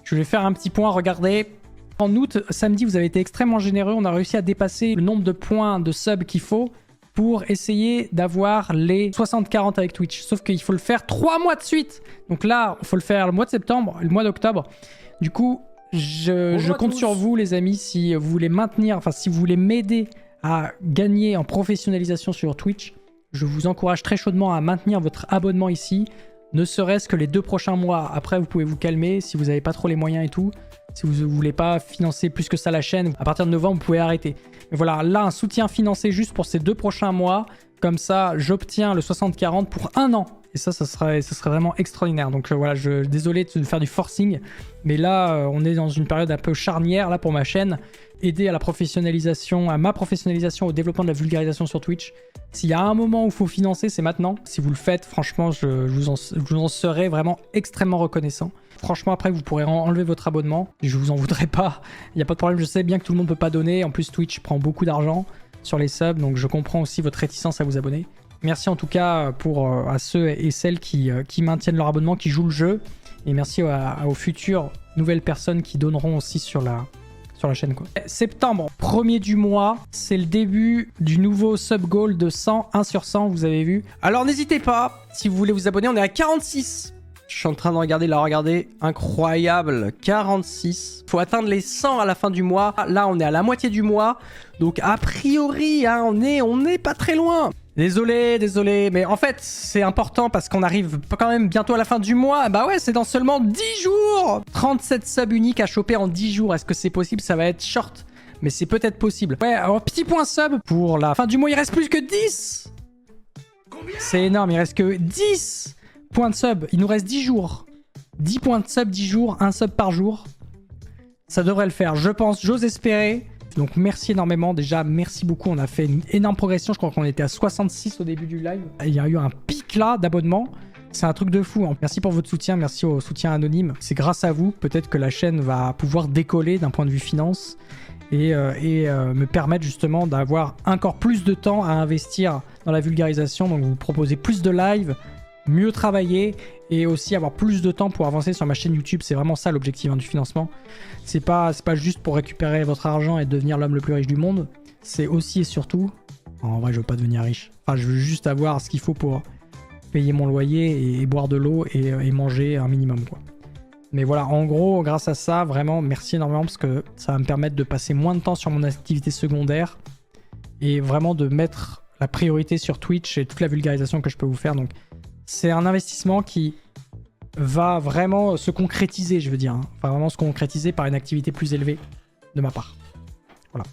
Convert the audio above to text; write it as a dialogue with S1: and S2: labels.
S1: Je vais faire un petit point, regardez. En août, samedi, vous avez été extrêmement généreux. On a réussi à dépasser le nombre de points de sub qu'il faut pour essayer d'avoir les 60-40 avec Twitch. Sauf qu'il faut le faire 3 mois de suite. Donc là, il faut le faire le mois de septembre, le mois d'octobre. Du coup, je compte sur vous, les amis, si vous voulez maintenir, enfin, si vous voulez m'aider à gagner en professionnalisation sur Twitch, je vous encourage très chaudement à maintenir votre abonnement ici, ne serait-ce que les 2 prochains mois. Après, vous pouvez vous calmer si vous n'avez pas trop les moyens et tout. Si vous ne voulez pas financer plus que ça la chaîne, à partir de novembre, vous pouvez arrêter. Mais voilà, là, un soutien financé juste pour ces 2 prochains mois. Comme ça, j'obtiens le 60-40 pour 1 an. Et ça serait vraiment extraordinaire. Donc voilà, désolé de faire du forcing. Mais là, on est dans une période un peu charnière là pour ma chaîne. Aider à la professionnalisation, à ma professionnalisation, au développement de la vulgarisation sur Twitch. S'il y a un moment où il faut financer, c'est maintenant. Si vous le faites, franchement, je vous en serai vraiment extrêmement reconnaissant. Franchement, après, vous pourrez enlever votre abonnement. Je vous en voudrais pas. Il n'y a pas de problème. Je sais bien que tout le monde ne peut pas donner. En plus, Twitch prend beaucoup d'argent sur les subs. Donc, je comprends aussi votre réticence à vous abonner. Merci en tout cas à ceux et celles qui maintiennent leur abonnement, qui jouent le jeu. Et merci aux futures nouvelles personnes qui donneront aussi sur la chaîne, quoi. Septembre, 1er du mois, c'est le début du nouveau sub goal de 100, 1 sur 100, vous avez vu. Alors n'hésitez pas, si vous voulez vous abonner, on est à 46. Je suis en train de regarder, là, regardez, incroyable, 46. Faut atteindre les 100 à la fin du mois. Là, on est à la moitié du mois. Donc a priori, hein, on n'est pas très loin. Désolé, mais en fait, c'est important parce qu'on arrive quand même bientôt à la fin du mois. Bah ouais, c'est dans seulement 10 jours. 37 subs uniques à choper en 10 jours. Est-ce que c'est possible? Ça va être short, mais c'est peut-être possible. Ouais, alors petit point sub pour la fin du mois. Il reste plus que 10. C'est énorme, il reste que 10 points de sub. Il nous reste 10 jours. 10 points de sub, 10 jours, 1 sub par jour. Ça devrait le faire, je pense, j'ose espérer. Donc merci énormément, déjà merci beaucoup, on a fait une énorme progression, je crois qu'on était à 66 au début du live. Il y a eu un pic là d'abonnement, c'est un truc de fou. Merci pour votre soutien, merci au soutien anonyme. C'est grâce à vous, peut-être que la chaîne va pouvoir décoller d'un point de vue finance et me permettre justement d'avoir encore plus de temps à investir dans la vulgarisation. Donc vous proposez plus de live, mieux travailler et aussi avoir plus de temps pour avancer sur ma chaîne YouTube. C'est vraiment ça l'objectif du financement. C'est pas juste pour récupérer votre argent et devenir l'homme le plus riche du monde. C'est aussi et surtout... En vrai, je veux pas devenir riche. Enfin, je veux juste avoir ce qu'il faut pour payer mon loyer et boire de l'eau et manger un minimum, quoi. Mais voilà, en gros, grâce à ça, vraiment, merci énormément parce que ça va me permettre de passer moins de temps sur mon activité secondaire et vraiment de mettre la priorité sur Twitch et toute la vulgarisation que je peux vous faire. Donc, c'est un investissement qui va vraiment se concrétiser, je veux dire. Hein. Enfin, vraiment se concrétiser par une activité plus élevée de ma part. Voilà.